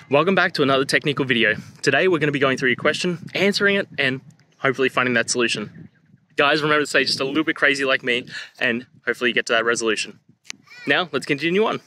Welcome back to another technical video. Today we're going to be going through your question, answering it, and hopefully finding that solution. Guys, remember to stay just a little bit crazy like me, and hopefully you get to that resolution. Now, let's continue on.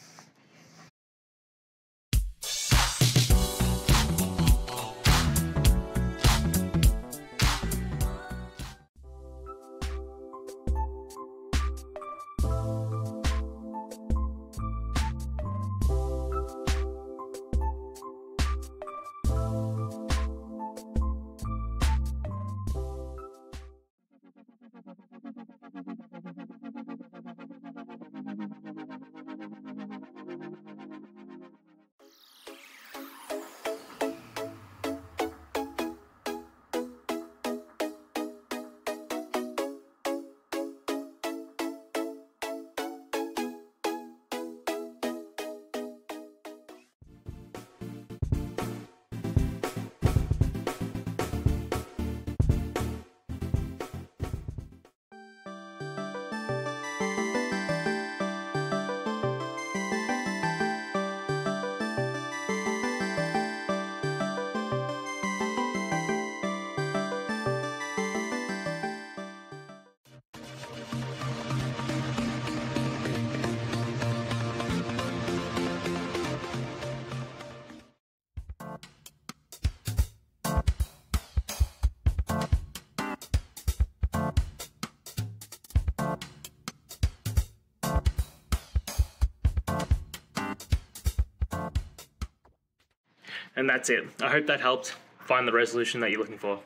And that's it. I hope that helped find the resolution that you're looking for.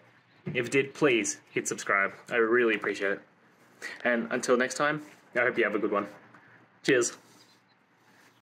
If it did, please hit subscribe. I really appreciate it. And until next time, I hope you have a good one. Cheers.